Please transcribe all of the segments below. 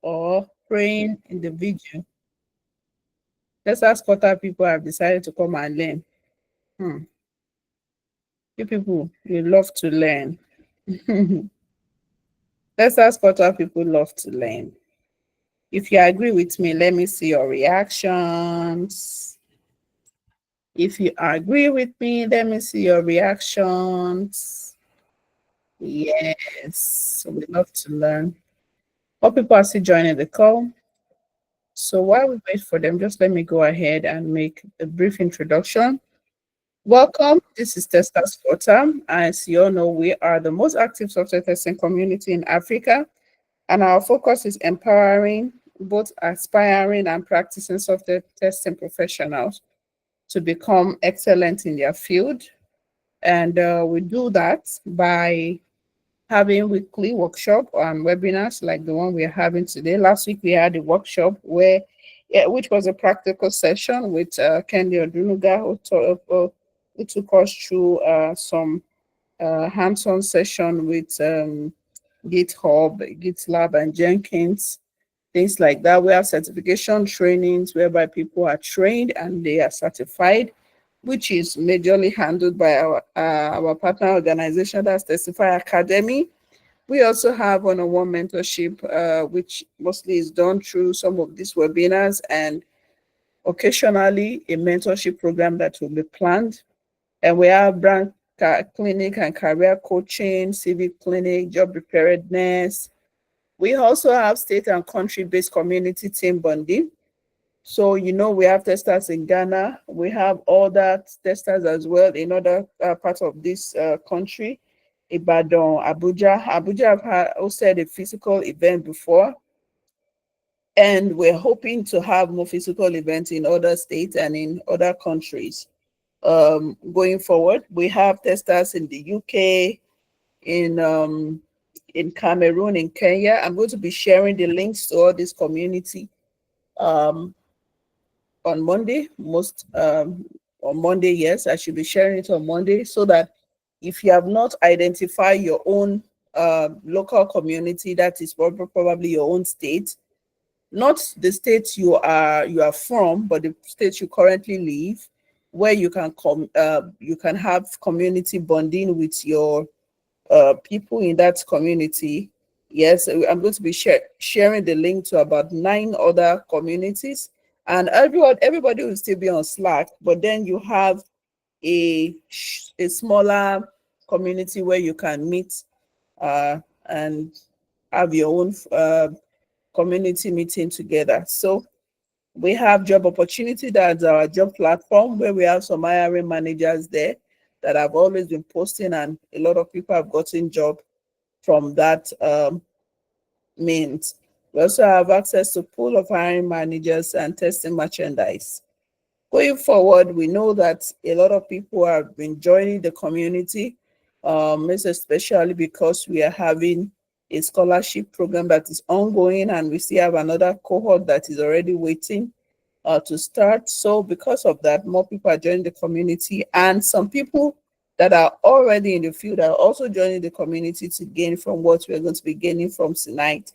or praying individual. Let's ask what other people have decided to come and learn. Hmm. You people, you love to learn. Let's ask what other people love to learn. If you agree with me, let me see your reactions. If you agree with me, let me see your reactions. Yes, we love to learn. More people are still joining the call. So while we wait for them, just let me go ahead and make a brief introduction. Welcome. This is Testers Quarter. As you all know, we are the most active software testing community in Africa, and our focus is empowering both aspiring and practicing software testing professionals to become excellent in their field. And we do that by having weekly workshop and webinars like the one we're having today. Last week we had a workshop which was a practical session with Kendi Odunuga, who took us through some hands-on session with GitHub, GitLab, and Jenkins, things like that. We have certification trainings whereby people are trained and they are certified, which is majorly handled by our partner organization, that's Testify Academy. We also have one-on-one mentorship, which mostly is done through some of these webinars, and occasionally a mentorship program that will be planned. And we have brand clinic and career coaching, civic clinic, job preparedness. We also have state and country-based community team bonding. So, we have testers in Ghana. We have other testers as well in other parts of this country. Ibadan, Abuja. Abuja have hosted a physical event before, and we're hoping to have more physical events in other states and in other countries. Going forward, we have testers in the UK, in Cameroon, in Kenya. I'm going to be sharing the links to all this community on Monday. On Monday, yes, I should be sharing it on Monday, so that if you have not identified your own local community, that is probably your own state, not the state you are from, but the state you currently live, where you can have community bonding with your people in that community. Yes, I'm going to be sharing the link to about 9 other communities, and everybody will still be on Slack, but then you have a smaller community where you can meet and have your own community meeting together. So we have job opportunity, that's our job platform, where we have some hiring managers there that have always been posting, and a lot of people have gotten job from that means. We also have access to pool of hiring managers and testing merchandise. Going forward, we know that a lot of people have been joining the community, especially because we are having a scholarship program that is ongoing, and we still have another cohort that is already waiting to start. So because of that, more people are joining the community, and some people that are already in the field are also joining the community to gain from what we're going to be gaining from tonight.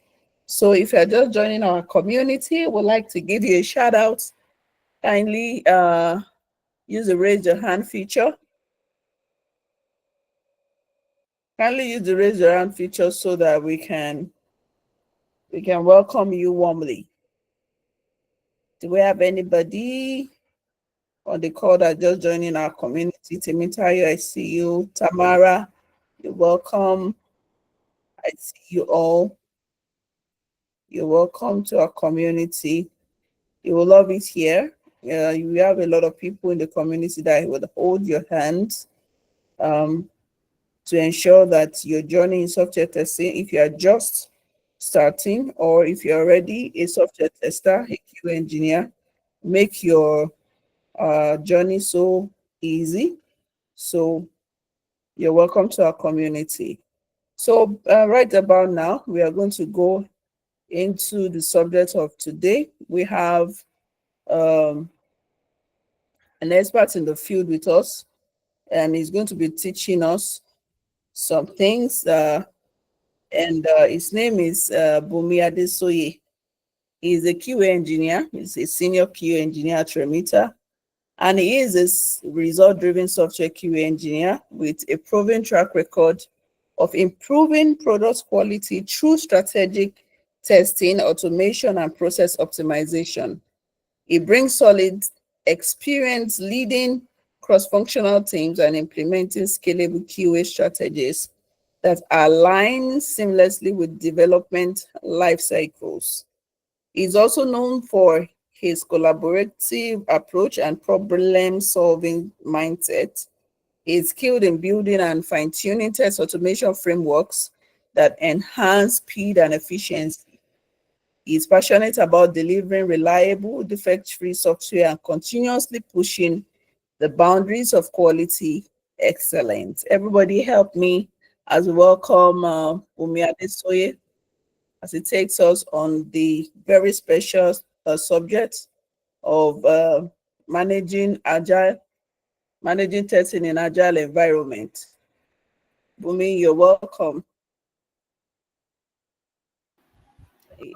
So if you're just joining our community, we'd like to give you a shout out. Kindly use the raise your hand feature. Kindly use the raise your hand feature so that we can welcome you warmly. Do we have anybody on the call that just joining our community? Temitayo, I see you. Tamara, you're welcome. I see you all. You're welcome to our community. You will love it here. You have a lot of people in the community that will hold your hands to ensure that your journey in software testing, if you are just starting or if you're already a software tester, a QA engineer, make your journey so easy. So you're welcome to our community. So right about now, we are going to go into the subject of today. We have an expert in the field with us, and he's going to be teaching us some things and his name is Bunmi Adesoye. He's a QA engineer. He's a senior QA engineer at Remita, and he is a result-driven software QA engineer with a proven track record of improving product quality through strategic testing, automation, and process optimization. He brings solid experience leading cross-functional teams and implementing scalable QA strategies that align seamlessly with development life cycles. He's also known for his collaborative approach and problem-solving mindset. He's skilled in building and fine-tuning test automation frameworks that enhance speed and efficiency. He's passionate about delivering reliable, defect-free software and continuously pushing the boundaries of quality excellence. Everybody help me as we welcome Bunmi Adesoye as it takes us on the very special subject of managing testing in agile environment. Bunmi, you're welcome.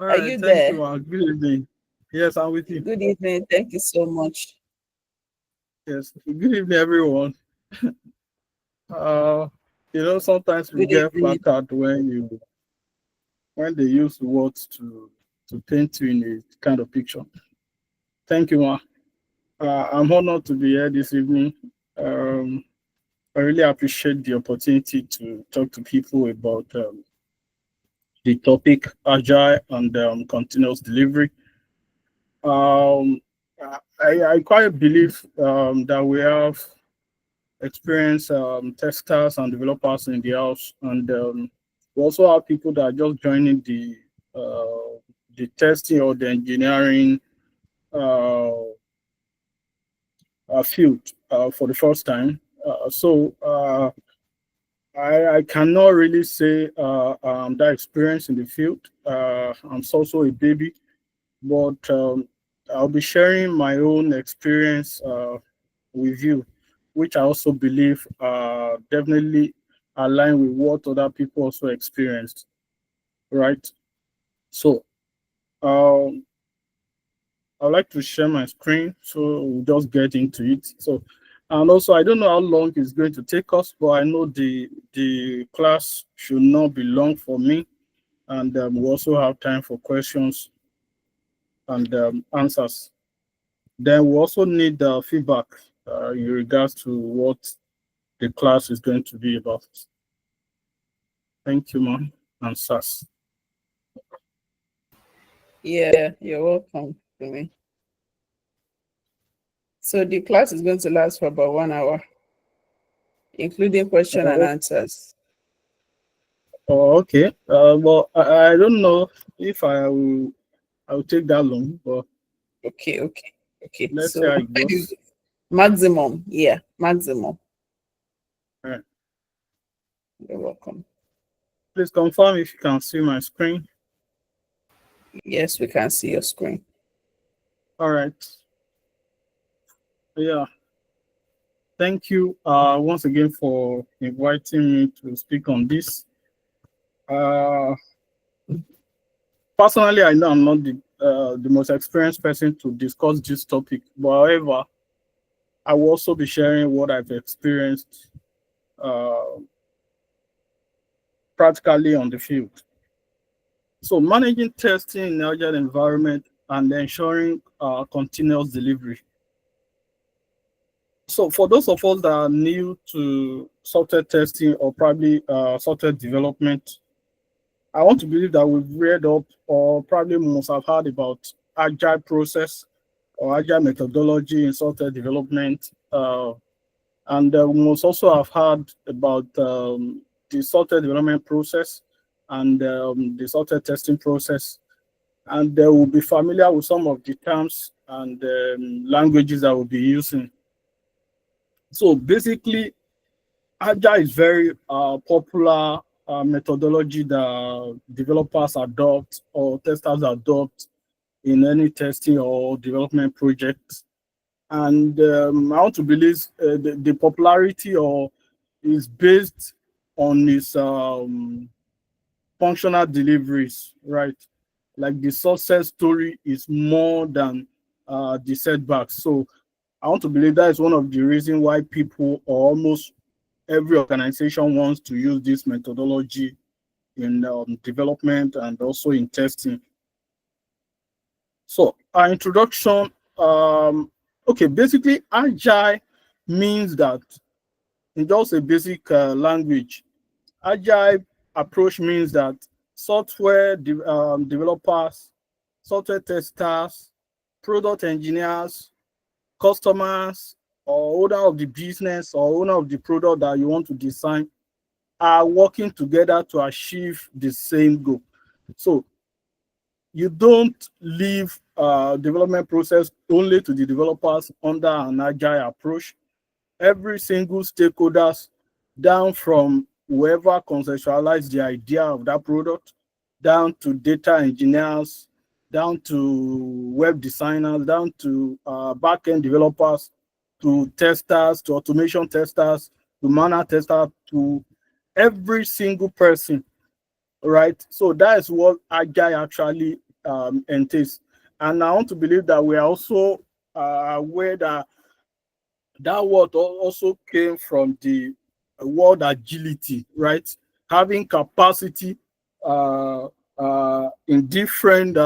All Are right, you thank you, there? man. Good evening. Yes, I'm with you. Good evening. Thank you so much. Yes, good evening, everyone. Uh, sometimes we Good get evening. flattered when they use words to paint you in a kind of picture. Thank you, man. I'm honored to be here this evening. Um, I really appreciate the opportunity to talk to people about the topic agile and continuous delivery. Um, I quite believe that we have experienced testers and developers in the house, and we also have people that are just joining the testing or the engineering uh, field for the first time. I cannot really say that experience in the field. I'm also a baby, but I'll be sharing my own experience with you, which I also believe definitely align with what other people also experienced, right? So um, I'd like to share my screen so we'll just get into it. So, and also I don't know how long it's going to take us, but I know the class should not be long for me, and we also have time for questions and answers. Then we also need feedback in regards to what the class is going to be about. Thank you, ma'am, and Sas. Yeah, you're welcome, Bunmi. So the class is going to last for about 1 hour, including question and Oh, answers. oh, okay. Well, I don't know if I will take that long, but Okay, okay, okay. let's see So how it goes. maximum, yeah, maximum. All right. You're welcome. Please confirm if you can see my screen. Yes, we can see your screen. All right. Yeah. Thank you once again for inviting me to speak on this. Uh, Personally, I know I'm not the most experienced person to discuss this topic, but however, I will also be sharing what I've experienced uh, practically on the field. So, managing testing in agile environment and ensuring continuous delivery. So, for those of us that are new to software testing or probably software development, I want to believe that we've read up or probably must have heard about agile process or agile methodology in software development. And we must also have heard about the software development process and the software testing process. And they will be familiar with some of the terms and languages that we'll be using. So basically, Agile is very popular methodology that developers adopt or testers adopt in any testing or development project. And I want to believe the popularity or is based on its functional deliveries, right? Like the success story is more than the setbacks. So I want to believe that is one of the reasons why people or almost every organization wants to use this methodology in development and also in testing. So our introduction, okay, basically agile means that in just a basic language, agile approach means that developers, software testers, product engineers, customers, or owner of the business or owner of the product that you want to design are working together to achieve the same goal. So you don't leave development process only to the developers under an agile approach. Every single stakeholders, down from whoever conceptualized the idea of that product, down to data engineers, down to web designers, down to back-end developers, to testers, to automation testers, to manual testers, to every single person, right? So that is what agile actually entails. And I want to believe that we are also aware that that word also came from the word agility, right? Having capacity in different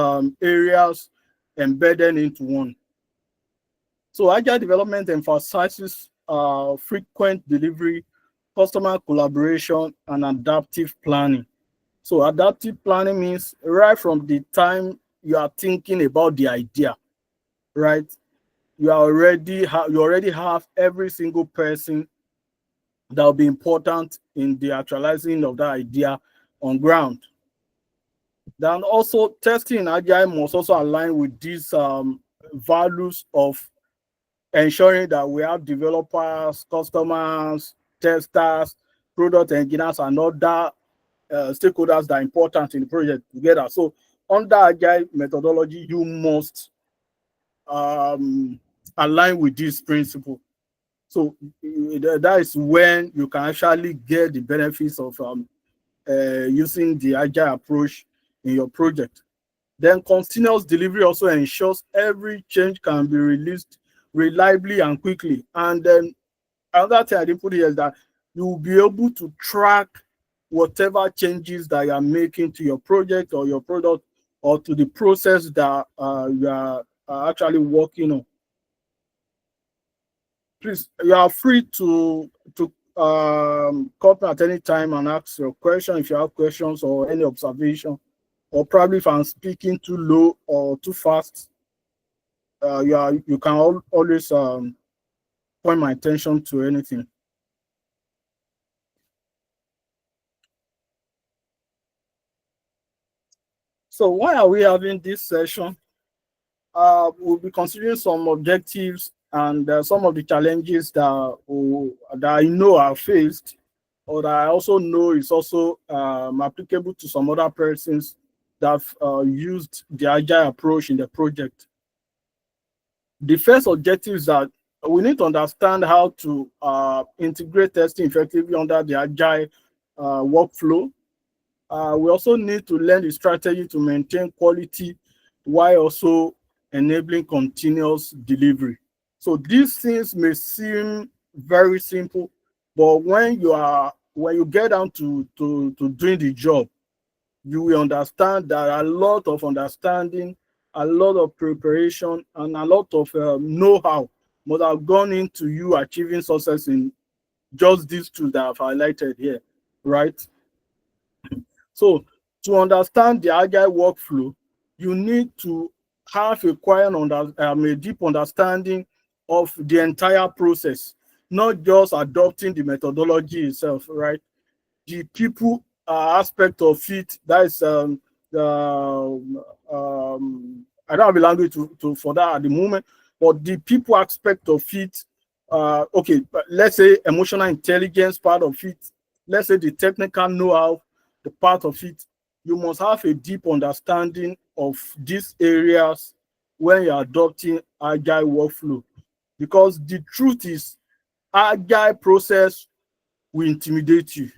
areas embedded into one. So agile development emphasizes frequent delivery, customer collaboration, and adaptive planning. So adaptive planning means right from the time you are thinking about the idea, right? You already have every single person that will be important in the actualizing of that idea on ground. Then also testing in agile must also align with these values of ensuring that we have developers, customers, testers, product engineers, and other stakeholders that are important in the project together. So under agile methodology, you must align with this principle. So that is when you can actually get the benefits of using the agile approach in your project. Then continuous delivery also ensures every change can be released reliably and quickly. And then another thing I didn't put here is that you will be able to track whatever changes that you are making to your project or your product or to the process that you are actually working on. Please, you are free to call me at any time and ask your question if you have questions or any observation, or probably if I'm speaking too low or too fast. You can always point my attention to anything. So why are we having this session? We'll be considering some objectives and some of the challenges that I know are faced, or that I also know is also applicable to some other persons that have used the agile approach in the project. The first objective is that we need to understand how to integrate testing effectively under the agile workflow. We also need to learn the strategy to maintain quality while also enabling continuous delivery. So these things may seem very simple, but when you get down to doing the job, you will understand that a lot of understanding, a lot of preparation, and a lot of know-how must have gone into you achieving success in just these two that I've highlighted here, right? So to understand the agile workflow, you need to have a deep understanding of the entire process, not just adopting the methodology itself, right? The people aspect of it, that is I don't have a language for that at the moment, but the people aspect of it, okay, let's say emotional intelligence part of it, let's say the technical know-how, the part of it, you must have a deep understanding of these areas when you're adopting agile workflow. Because the truth is, agile process will intimidate you.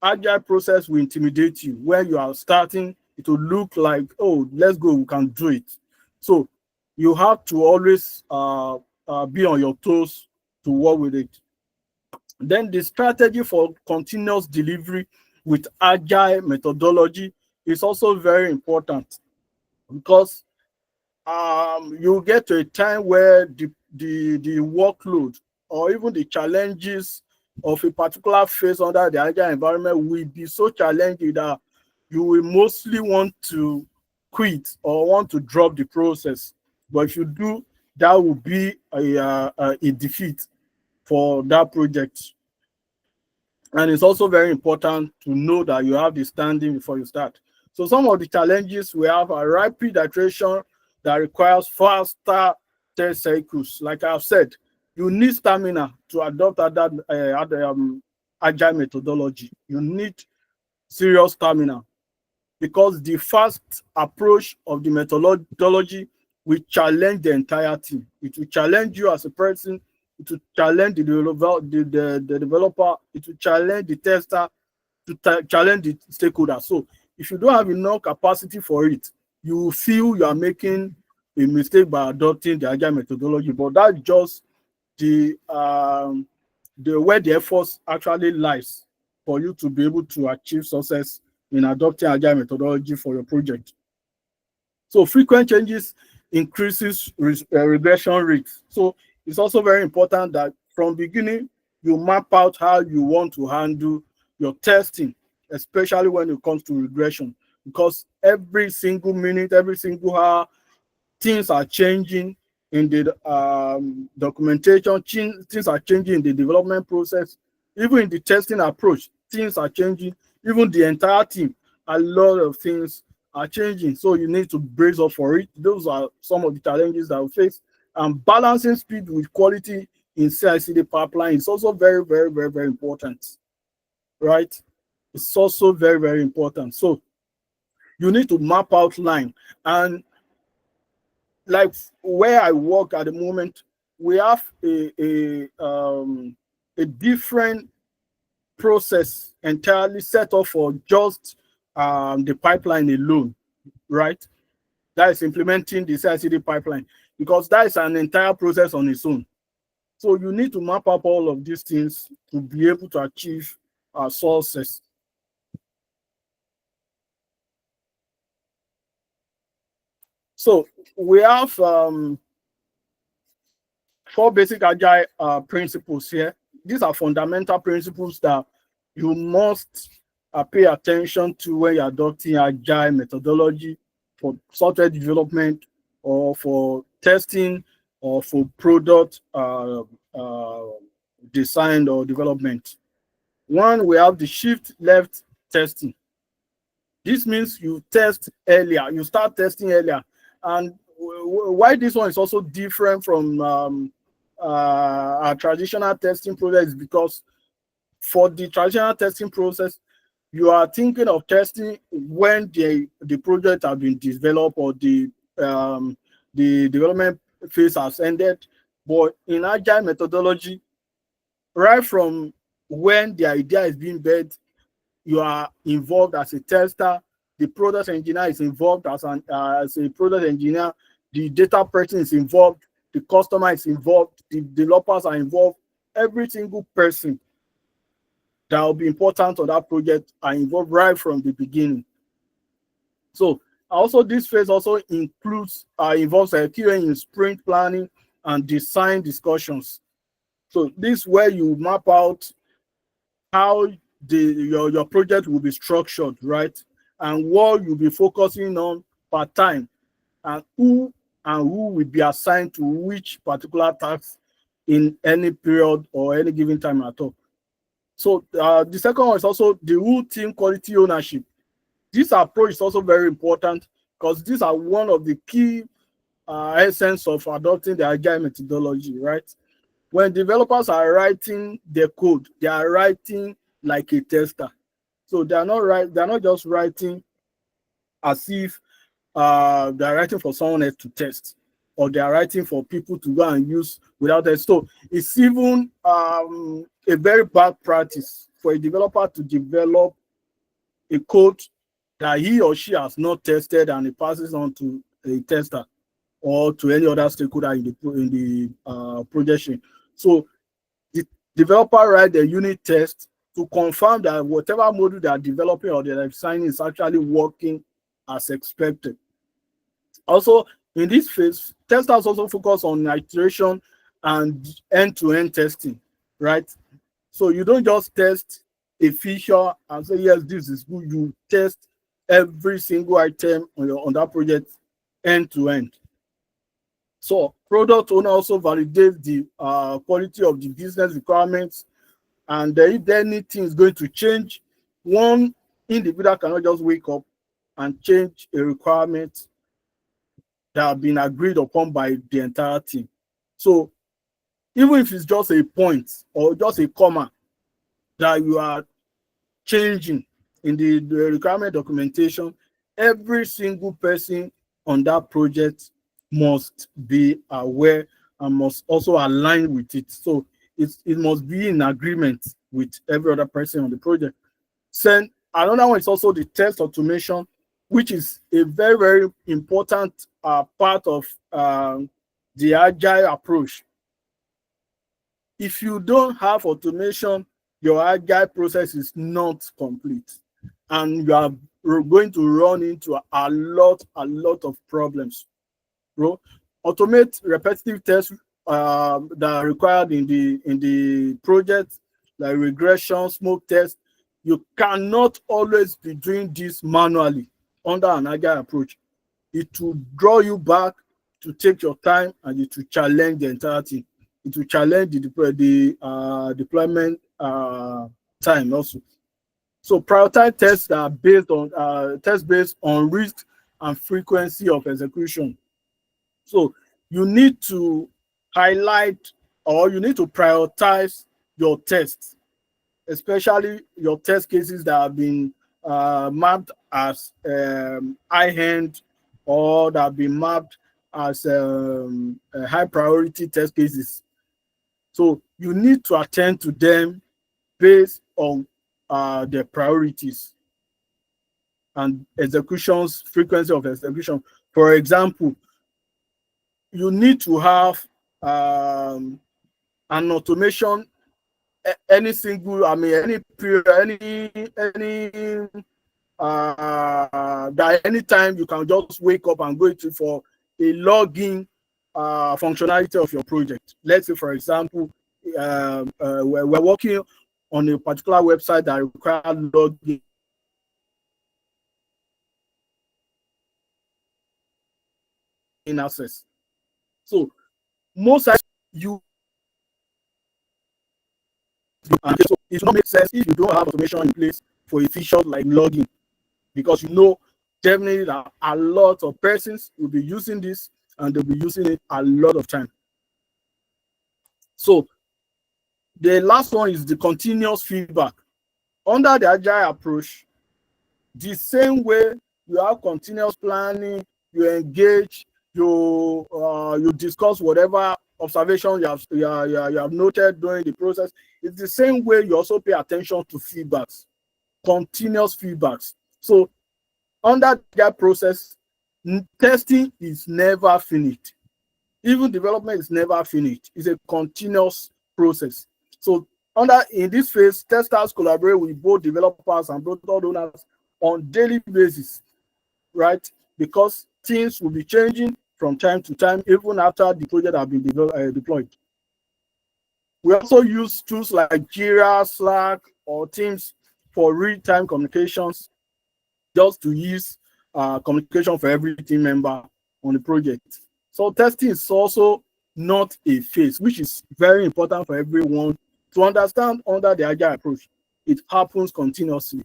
agile process will intimidate you. When you are starting, it will look like, oh, let's go, we can do it. So you have to always be on your toes to work with it. Then the strategy for continuous delivery with agile methodology is also very important, because you get to a time where the workload or even the challenges of a particular phase under the agile environment will be so challenging that you will mostly want to quit or want to drop the process. But if you do, that will be a defeat for that project. And it's also very important to know that you have the standing before you start. So some of the challenges we have are rapid iteration that requires faster test cycles. Like I've said, you need stamina to adopt agile methodology. You need serious stamina, because the fast approach of the methodology will challenge the entire team. It will challenge you as a person. It will challenge the developer. It will challenge the tester, to challenge the stakeholder. So if you don't have enough capacity for it, you feel you are making a mistake by adopting the agile methodology. But that's just the where the efforts actually lies for you to be able to achieve success in adopting agile methodology for your project. So frequent changes increases regression rates. So it's also very important that from beginning you map out how you want to handle your testing, especially when it comes to regression, because every single minute, every single hour, things are changing in the documentation, things are changing in the development process, even in the testing approach, things are changing, even the entire team, a lot of things are changing. So you need to brace up for it. Those are some of the challenges that we face. And balancing speed with quality in CI/CD pipeline is also very, very, very, very important, right? It's also very, very important. So you need to map out line. And like where I work at the moment, we have a different process entirely set up for just the pipeline alone, right? That is implementing the CI/CD pipeline, because that is an entire process on its own. So you need to map up all of these things to be able to achieve success. So we have 4 basic agile principles here. These are fundamental principles that you must pay attention to when you're adopting agile methodology for software development, or for testing, or for product design or development. One, we have the shift left testing. This means you test earlier, you start testing earlier. And why this one is also different from our traditional testing process is because for the traditional testing process, you are thinking of testing when the project has been developed, or the development phase has ended. But in agile methodology, right from when the idea is being built, you are involved as a tester. The product engineer is involved as a product engineer. The data person is involved. The customer is involved. The developers are involved. Every single person that will be important on that project are involved right from the beginning. So also this phase also involves a QA in sprint planning and design discussions. So this is where you map out how your project will be structured, right? And what you'll be focusing on per time, and who will be assigned to which particular task in any period or any given time at all. So the second one is also the whole team quality ownership. This approach is also very important, because these are one of the key essence of adopting the agile methodology, right? When developers are writing their code, they are writing like a tester. So they're not just writing as if they're writing for someone else to test, or they are writing for people to go and use without it. So it's even a very bad practice for a developer to develop a code that he or she has not tested and it passes on to a tester or to any other stakeholder in the projection. So the developer write the unit test to confirm that whatever module they are developing or they are designing is actually working as expected. Also, in this phase, testers also focus on iteration and end-to-end testing, right? So you don't just test a feature and say, yes, this is good. You test every single item on that project end to end. So product owner also validates the quality of the business requirements, and if anything is going to change, one individual cannot just wake up and change a requirement that have been agreed upon by the entire team. So even if it's just a point or just a comma that you are changing in the requirement documentation, every single person on that project must be aware and must also align with it. So it must be in agreement with every other person on the project. Then another one is also the test automation, which is a very, very important part of the agile approach. If you don't have automation, your agile process is not complete, and you are going to run into a lot of problems. Bro, automate repetitive tests that are required in the project, like regression, smoke test. You cannot always be doing this manually under an agile approach. It will draw you back to take your time, and it will challenge the entire thing. It will challenge the deployment time also. So prioritize tests that are based on tests based on risk and frequency of execution. So you need to highlight, or you need to prioritize your tests, especially your test cases that have been mapped as high-end, or that have been mapped as high priority test cases. So you need to attend to them based on their priorities and executions, frequency of execution. For example, you need to have an automation any single, I mean, any period, any that anytime you can just wake up and go to for a login functionality of your project. Let's say, for example, we're working on a particular website that requires login access. So most times you and so it will not make sense if you don't have automation in place for a feature like login, because you know definitely that a lot of persons will be using this and they'll be using it a lot of time. So the last one is the continuous feedback. Under the agile approach, the same way you have continuous planning, you engage, you discuss whatever observation you have noted during the process. It's the same way you also pay attention to feedbacks, continuous feedbacks. So under that process, testing is never finished. Even development is never finished. It's a continuous process. So in this phase, testers collaborate with both developers and product owners on daily basis, right? Because things will be changing from time to time, even after the project has been deployed. We also use tools like Jira, Slack, or Teams for real-time communications, just to ease communication for every team member on the project. So testing is also not a phase, which is very important for everyone to understand under the agile approach. It happens continuously.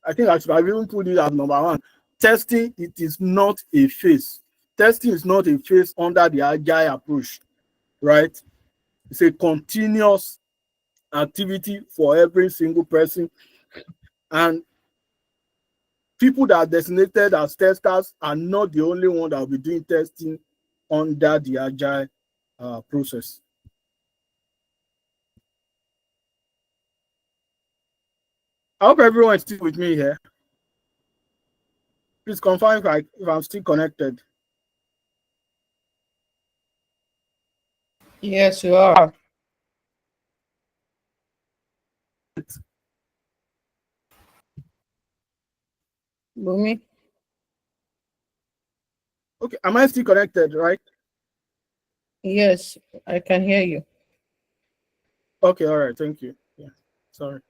I think I should have even put it as number one. Testing, it is not a phase. Testing is not a phase under the agile approach, right? It's a continuous activity for every single person. And people that are designated as testers are not the only one that will be doing testing under the agile process. I hope everyone is still with me here. Please confirm if I'm still connected. Yes, you are. Bumi. Okay, am I still connected, right? Yes, I can hear you. Okay, all right, thank you. Yeah, sorry.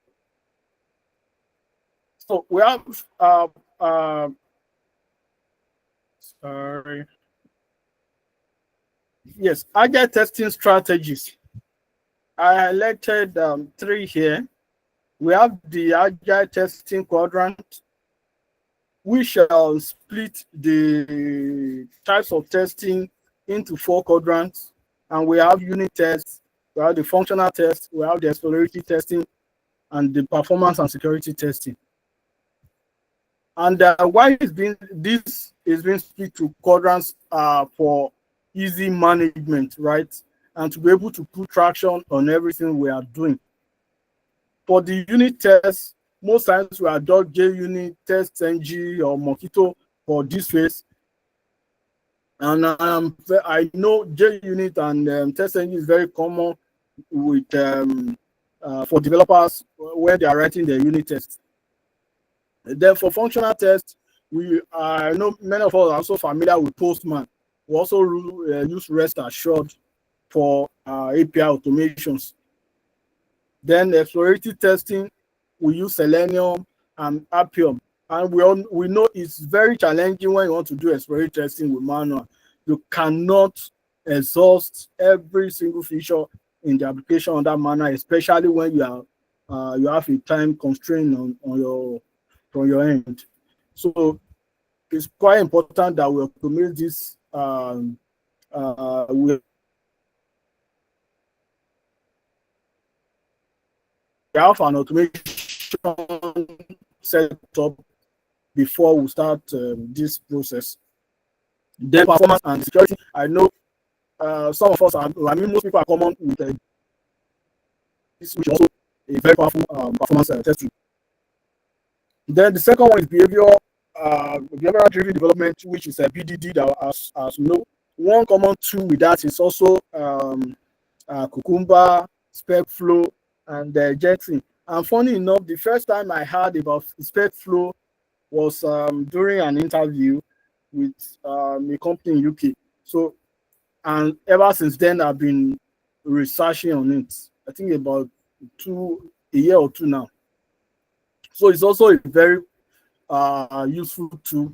So we have sorry. Yes, agile testing strategies. I highlighted three here. We have the agile testing quadrant. We shall split the types of testing into four quadrants, and we have unit tests, we have the functional tests, we have the exploratory testing, and the performance and security testing. And why this is being split to quadrants for easy management, right? And to be able to put traction on everything we are doing. For the unit tests, most times we adopt JUnit, TestNG, or Mockito for this phase. And I know JUnit and TestNG is very common with for developers when they are writing their unit tests. Then for functional tests, I know many of us are also familiar with Postman. We also use REST assured for API automations. Then exploratory testing, we use Selenium and Appium. And we know it's very challenging when you want to do exploratory testing with manual. You cannot exhaust every single feature in the application on that manual, especially when you have a time constraint on your from your end. So it's quite important that we automate this. We have an automation set up before we start this process. Then performance and security. I know some of us are, I mean, most people are common with this, which is also a very powerful performance testing. Then the second one is behavioral driven development, which is a BDD. That, as you know, one common tool with that is also Cucumber, SpecFlow, and Jetson. And funny enough, the first time I heard about SpecFlow was during an interview with a company in UK. So, and ever since then, I've been researching on it. I think about a year or two now. So it's also a very useful tool,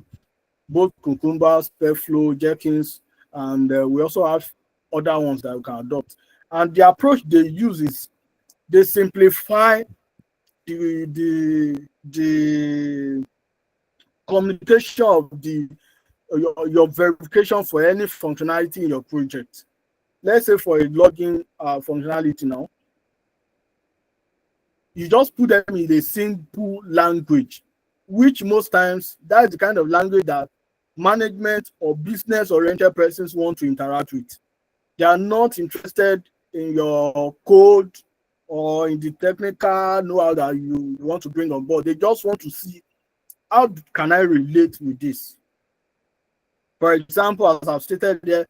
both Cucumber, SpecFlow, Jenkins, and we also have other ones that we can adopt. And the approach they use is they simplify the communication of your verification for any functionality in your project. Let's say for a login functionality now, you just put them in a simple language, which most times that's the kind of language that management or business oriented persons want to interact with. They are not interested in your code or in the technical know-how that you want to bring on board. They just want to see, how can I relate with this? For example, as I've stated there,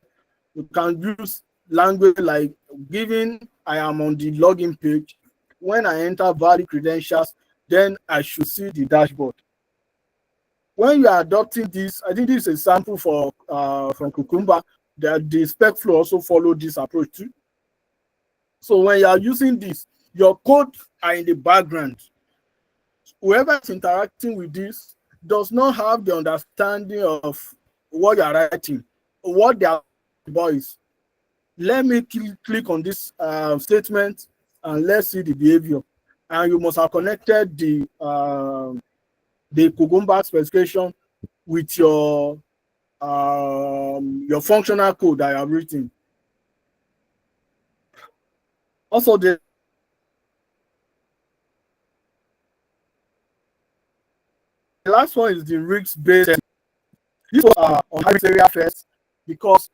you can use language like, given I am on the login page, when I enter valid credentials, then I should see the dashboard. When you are adopting this, I think this is a sample for from Cucumber, that the SpecFlow also follow this approach too. So when you are using this, your code are in the background. Whoever is interacting with this does not have the understanding of what you are writing, what they are boys. Let me click on this statement and let's see the behavior. And you must have connected the Cucumber specification with your functional code that you have written. Also, the last one is the risk based. This was on high risk area first, because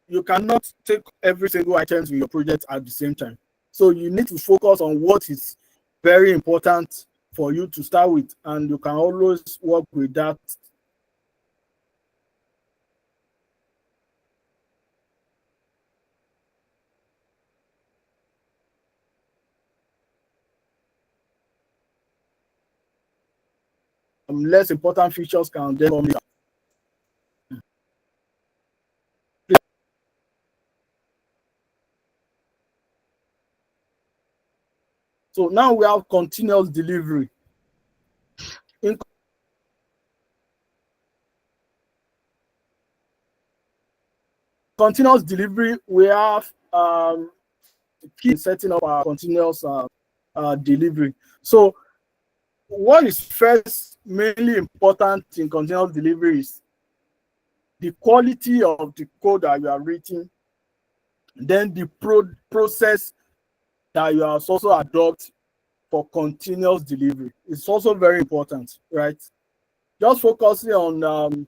you cannot take every single item in your project at the same time. So you need to focus on what is very important for you to start with, and you can always work with that. Less important features can then come later. So now we have continuous delivery. In continuous delivery, we have key in setting up our continuous delivery. So what is first mainly important in continuous delivery is the quality of the code that you are writing, then the process that you are also adopt for continuous delivery. It's also very important, right? Just focusing on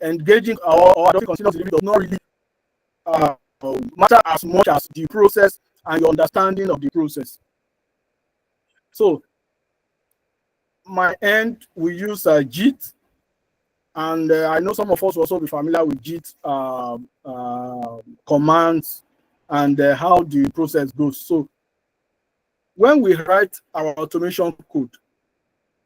engaging or adopting continuous delivery does not really matter as much as the process and your understanding of the process. So my end, we use JIT, and I know some of us will also be familiar with JIT commands and how the process goes. So when we write our automation code,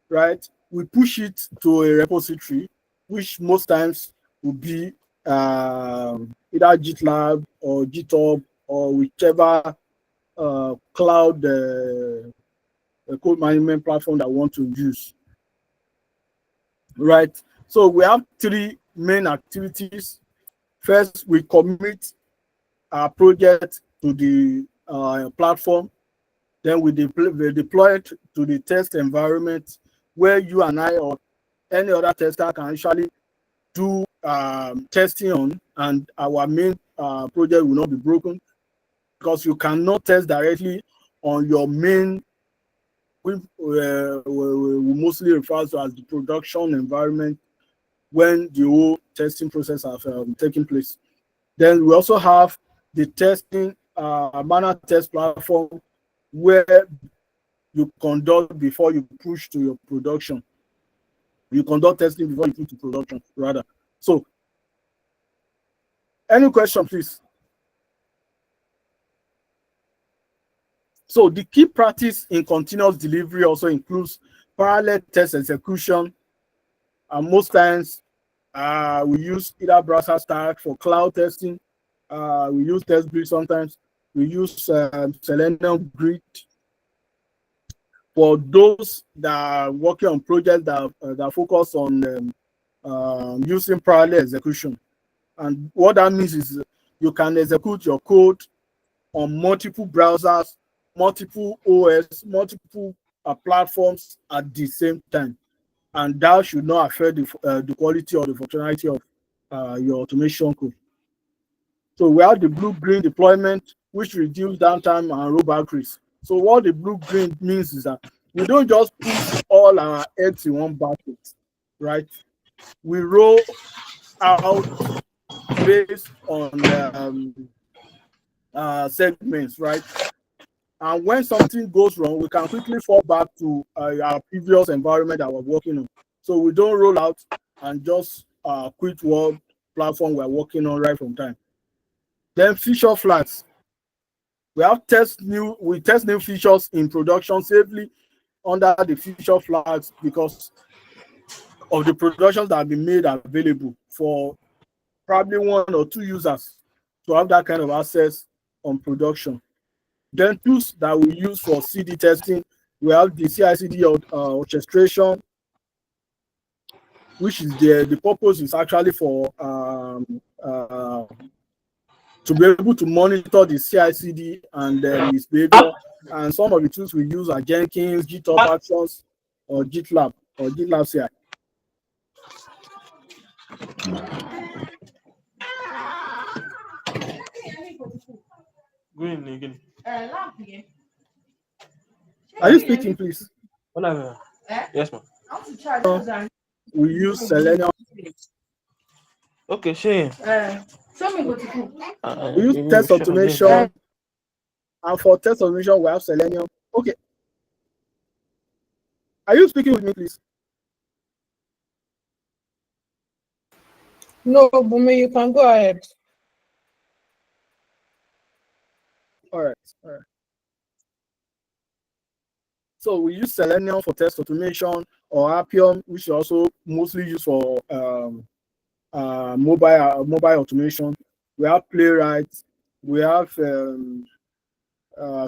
right, we push it to a repository, which most times will be either GitLab or GitHub or whichever cloud code management platform that we want to use, right? So we have three main activities. First, we commit our project to the platform. Then we deploy it to the test environment where you and I or any other tester can actually do testing on, and our main project will not be broken, because you cannot test directly on your main, we mostly refer to as the production environment, when the whole testing process has taken place. Then we also have the testing manual test platform, where you conduct before you push to your production. You conduct testing before you put to production, rather. So, any question, please? So the key practice in continuous delivery also includes parallel test execution. And most times we use either browser stack for cloud testing. We use TestBridge sometimes. We use Selenium Grid for those that are working on projects that focus on using parallel execution. And what that means is you can execute your code on multiple browsers, multiple OS, multiple platforms at the same time, and that should not affect the quality or the functionality of your automation code. So we have the blue-green deployment, which reduce downtime and rollback risk. So what the blue-green means is that we don't just put all our eggs in one basket, right? We roll out based on segments, right? And when something goes wrong, we can quickly fall back to our previous environment that we're working on. So we don't roll out and just quit what platform we're working on right from time. Then feature flags. We test new features in production safely under the feature flags, because of the productions that have been made available for probably 1 or 2 users to have that kind of access on production. Then tools that we use for CD testing, we have the CI/CD orchestration, which is the purpose is actually for to be able to monitor the CI/CD and its behavior. And some of the tools we use are Jenkins, GitHub Actions, or GitLab CI. Go in again. Are you speaking, please? Whatever. Yes, ma'am. We use Selenium. Okay, Shane. We use Maybe we'll test share again. automation, and for test automation, we have Selenium. Okay, are you speaking with me, please? No, Bumi, you can go ahead. All right, all right. So we use Selenium for test automation, or Appium, which is also mostly used for mobile automation. We have Playwright, we have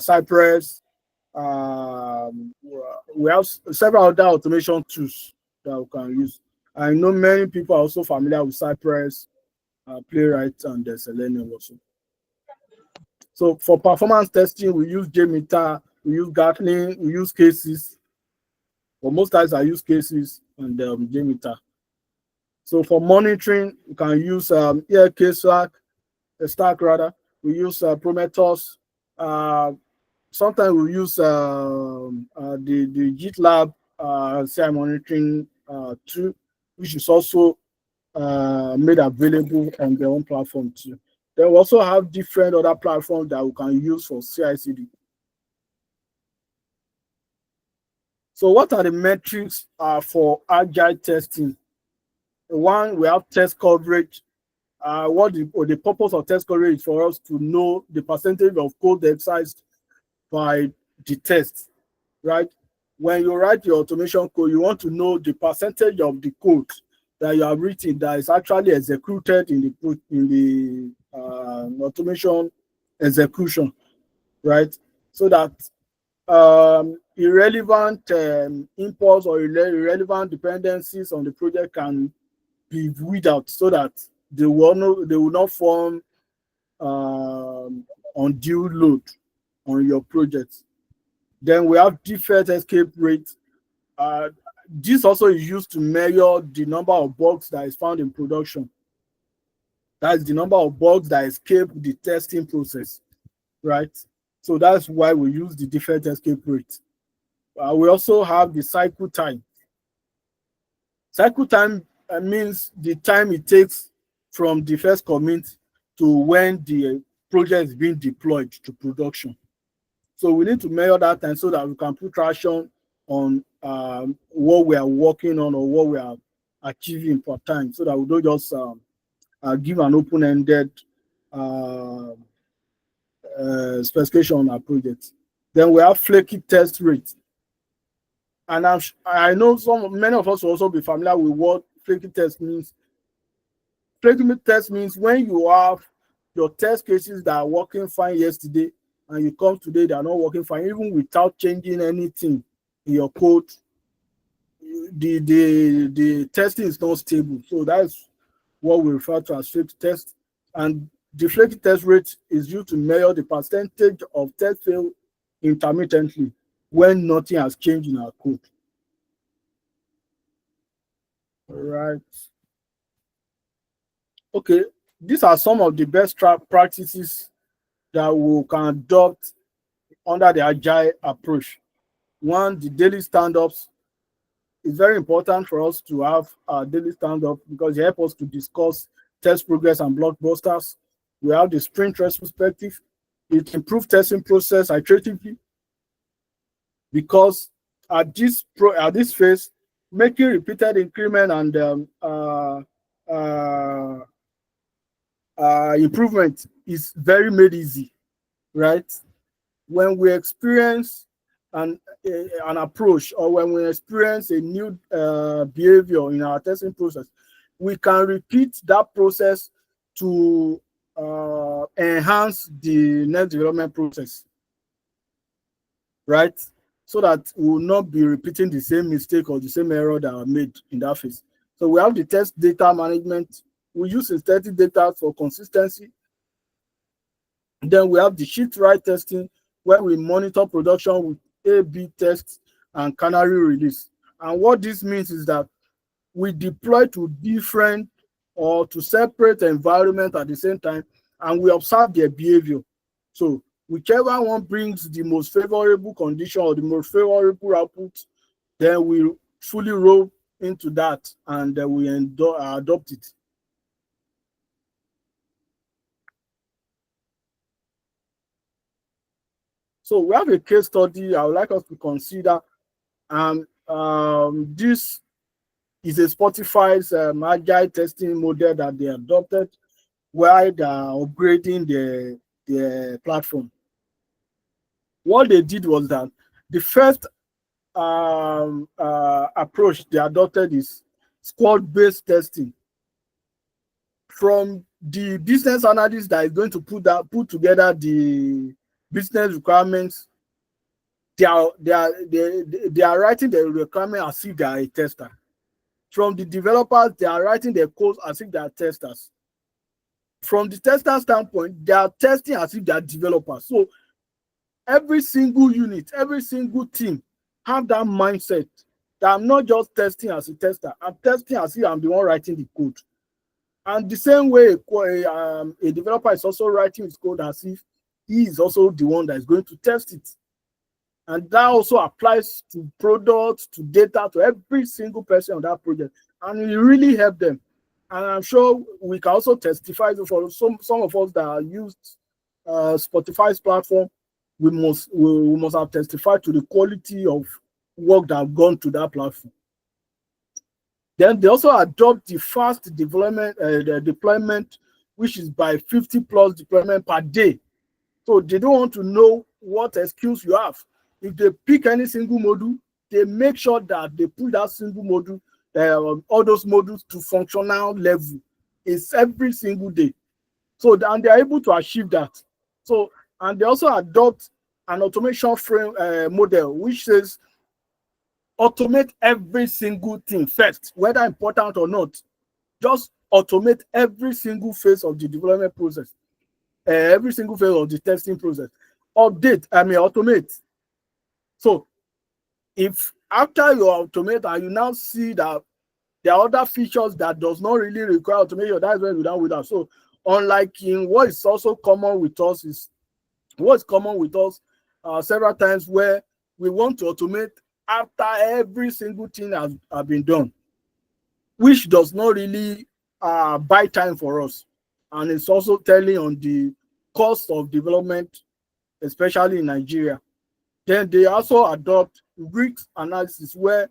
Cypress, we have several other automation tools that we can use. I know many people are also familiar with Cypress, Playwright, and Selenium also. So for performance testing, we use JMeter, we use Gatling, we use cases. For most times, I use cases and JMeter. So for monitoring, you can use Stack rather. We use Prometheus. Sometimes we use the GitLab CI monitoring tool, which is also made available on their own platform too. They also have different other platforms that we can use for CI/CD. So what are the metrics for agile testing? One, we have test coverage. The purpose of test coverage is for us to know the percentage of code excised by the test, right? When you write your automation code, you want to know the percentage of the code that you have written that is actually executed in the automation execution, right? So that irrelevant imports or irrelevant dependencies on the project can be weed out, so that they will not form undue load on your project. Then we have defect escape rate. This also is used to measure the number of bugs that is found in production. That's the number of bugs that escape the testing process, right? So that's why we use the defect escape rate. We also have the cycle time. Cycle time means the time it takes from the first commit to when the project is being deployed to production. So we need to measure that time so that we can put traction on what we are working on or what we are achieving per time, so that we don't just give an open-ended specification on our project. Then we have flaky test rate. And I know many of us will also be familiar with what flaky test means. Flaky test means when you have your test cases that are working fine yesterday, and you come today, they are not working fine, even without changing anything in your code. The testing is not stable. So that's what we refer to as flaky test. And the flaky test rate is used to measure the percentage of test fail intermittently when nothing has changed in our code. All right. Okay, these are some of the best practices that we can adopt under the agile approach. One, the daily stand-ups. It's very important for us to have a daily stand-up because they help us to discuss test progress and blockbusters. We have the sprint retrospective. It improves testing process iteratively, because at this phase, making repeated increment and improvement is very made easy, right? When we experience an approach, or when we experience a new behavior in our testing process, we can repeat that process to enhance the next development process, right? So that we will not be repeating the same mistake or the same error that are made in that phase. So we have the test data management. We use synthetic data for consistency. Then we have the shift right testing, where we monitor production with A/B tests and canary release. And what this means is that we deploy to different or to separate environments at the same time, and we observe their behavior. So whichever one brings the most favorable condition or the most favorable output Then we fully roll into that and we adopt it. So we have a case study I would like us to consider. This is a Spotify's agile testing model that they adopted while they are upgrading the platform. What they did was that the first approach they adopted is squad-based testing. From the business analyst that is going to put together the business requirements, they are writing the requirement as if they are a tester. From the developers, they are writing their code as if they are testers. From the tester standpoint, they are testing as if they are developers. So every single unit, every single team have that mindset that I'm not just testing as a tester, I'm testing as if I'm the one writing the code. And the same way a developer is also writing his code as if he is also the one that is going to test it. And that also applies to products, to data, to every single person on that project. And it really helped them. And I'm sure we can also testify for some of us that used Spotify's platform. We must have testified to the quality of work that have gone to that platform. Then they also adopt the fast development, the deployment, which is by 50 plus deployment per day. So they don't want to know what excuse you have. If they pick any single module, they make sure that they put that single module, all those modules to functional level. It's every single day. So and they are able to achieve that. So and they also adopt an automation frame model, which says automate every single thing first, whether important or not. Just automate every single phase of the development process, every single phase of the testing process. Automate. So if after you automate and you now see that there are other features that does not really require automation, that's when we're done with that. So unlike in what is also common with us several times where we want to automate after every single thing has been done, which does not really buy time for us. And it's also telling on the cost of development, especially in Nigeria. Then they also adopt risk analysis, where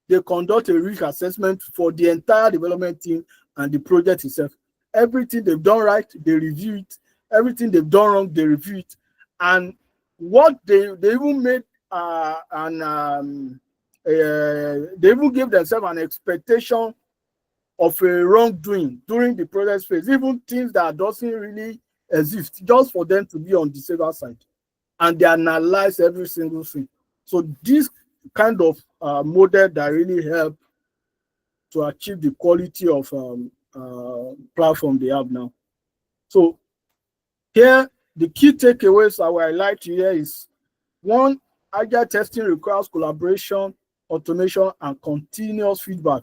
they conduct a risk assessment for the entire development team and the project itself. Everything they've done right, they review it. Everything they've done wrong, they review it. And what they even made they even gave themselves an expectation of a wrongdoing during the project phase, even things that doesn't really exist, just for them to be on the safer side. And they analyze every single thing. So this kind of model that really help to achieve the quality of platform they have now. So here, the key takeaways I would highlight here is: one, agile testing requires collaboration, automation, and continuous feedback.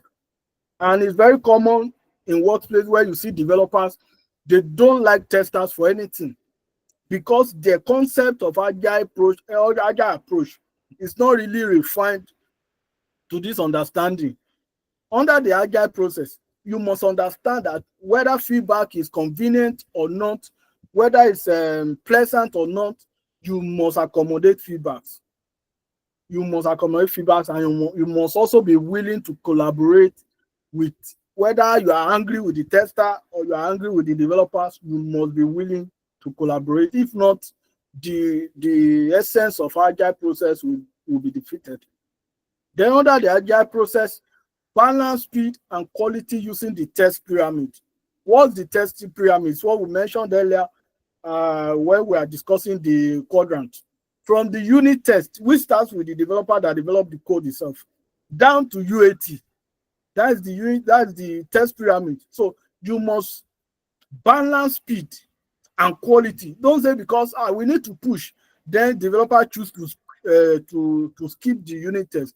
And it's very common in workplace where you see developers, they don't like testers for anything, because their concept of agile approach is not really refined to this understanding. Under the agile process, you must understand that whether feedback is convenient or not, whether it's pleasant or not, you must accommodate feedbacks. You must accommodate feedbacks, and you must also be willing to collaborate with, whether you are angry with the tester or you are angry with the developers, you must be willing to collaborate. If not, the essence of agile process will be defeated. Then under the agile process, balance speed and quality using the test pyramid. What's the testing pyramid? It's what we mentioned earlier when we are discussing the quadrant. From the unit test, which starts with the developer that developed the code itself, down to UAT. That's the test pyramid. So you must balance speed and quality. Don't say because we need to push, then developer choose to skip the unit test.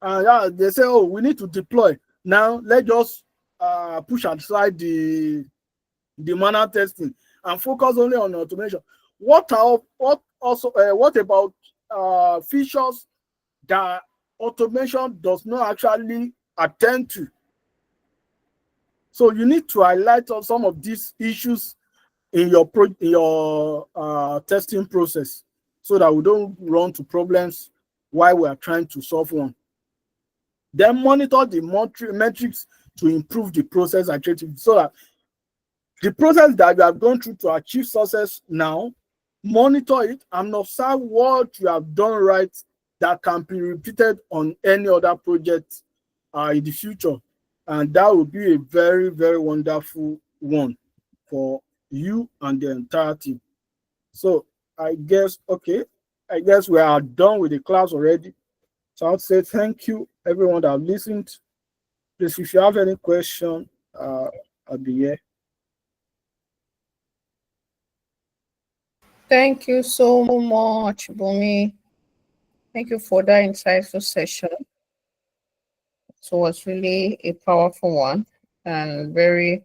They say, oh, we need to deploy. Now let's just push aside the manual testing and focus only on automation. What about features that automation does not actually attend to. So you need to highlight on some of these issues in your testing process, so that we don't run to problems while we are trying to solve one. Then monitor the metrics to improve the process iteratively, so that the process that you have gone through to achieve success now, monitor it and observe what you have done right that can be repeated on any other project in the future. And that will be a very, very wonderful one for you and the entire team. So I guess, okay, I guess we are done with the class already. So I'll say thank you, everyone that have listened. Please, if you have any question, I'll be here. Thank you so much, Bunmi. Thank you for that insightful session. So it was really a powerful one and very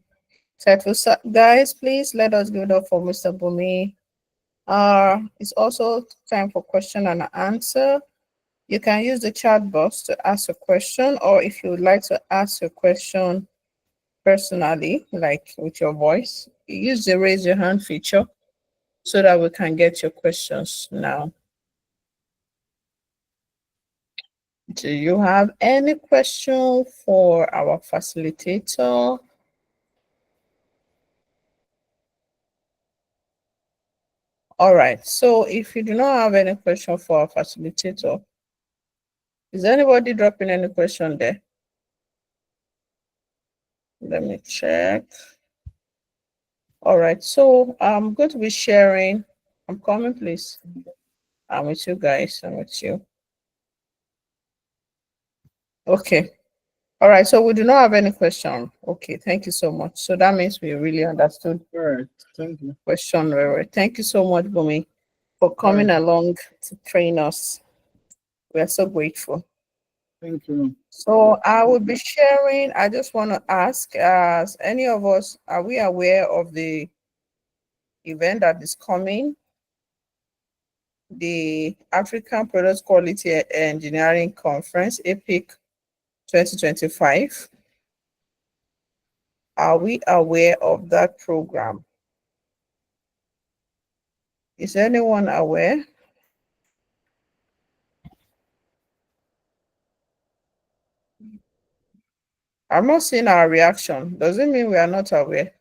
insightful. So, guys, please let us give it up for Mr. Bunmi. It's also time for question and answer. You can use the chat box to ask a question, or if you would like to ask a question personally, like with your voice, use the raise your hand feature so that we can get your questions now. Do you have any question for our facilitator? All right, so if you do not have any question for our facilitator, is anybody dropping any question there? Let me check. All right, so I'm going to be sharing. I'm coming, please. I'm with you guys. I'm with you. Okay. All right, so we do not have any question. Okay, thank you so much. So that means we really understood. All right, thank you. Question, Rere. Thank you so much, Bunmi, for coming along to train us. We are so grateful. Thank you. So I will be sharing. I just want to ask, as any of us, are we aware of the event that is coming? The African Product Quality Engineering Conference, APIC 2025. Are we aware of that program? Is anyone aware? I'm not seeing our reaction. Does it mean we are not aware?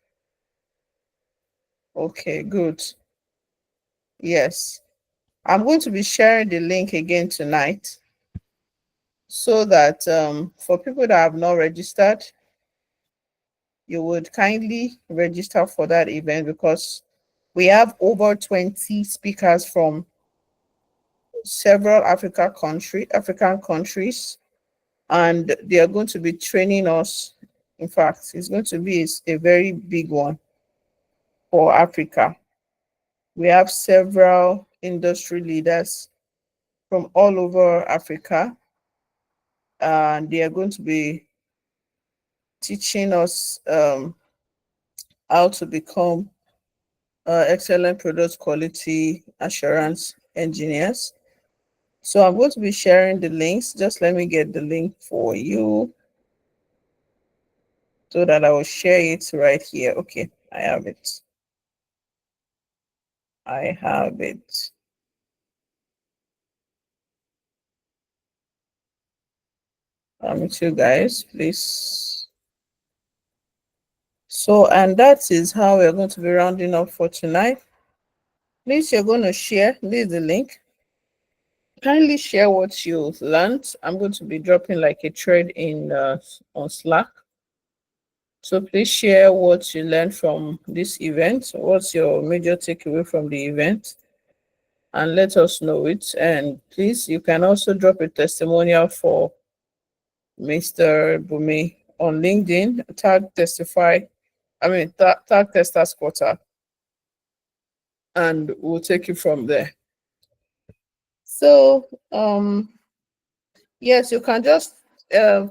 Okay, good. Yes. I'm going to be sharing the link again tonight so that for people that have not registered, you would kindly register for that event, because we have over 20 speakers from several African countries, and they are going to be training us. In fact, it's going to be a very big one for Africa. We have several industry leaders from all over Africa, and they are going to be teaching us how to become excellent product quality assurance engineers. So I'm going to be sharing the links. Just let me get the link for you so that I will share it right here. Okay, I have it. I have it. With you guys, please. So, and that is how we're going to be rounding up for tonight. Please, you're going to share. This is the link. Kindly share what you've learned. I'm going to be dropping like a thread in on Slack. So please share what you learned from this event. What's your major takeaway from the event? And let us know it. And please, you can also drop a testimonial for Mr. Bunmi on LinkedIn. Tag Testers Quarter, and we'll take you from there. So, yes, you can just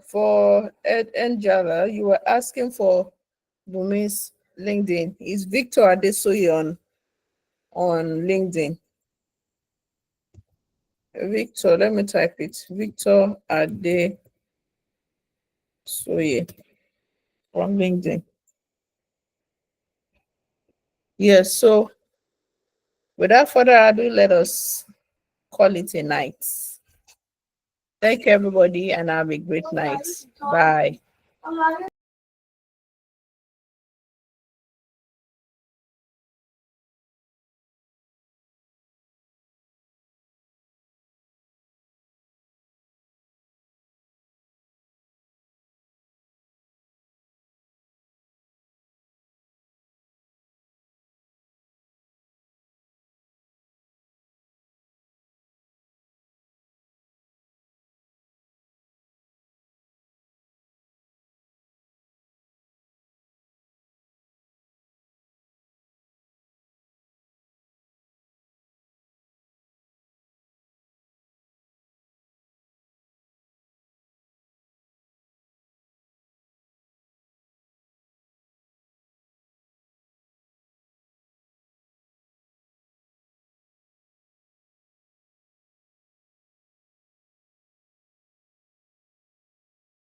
for Ed Njala, you were asking for Bunmi's LinkedIn. It's Victor Adesoye on LinkedIn. Victor, let me type it. Victor Adesoye from LinkedIn. Yes, so without further ado, let us call it a night. Thank you, everybody, and have a great night. Bye.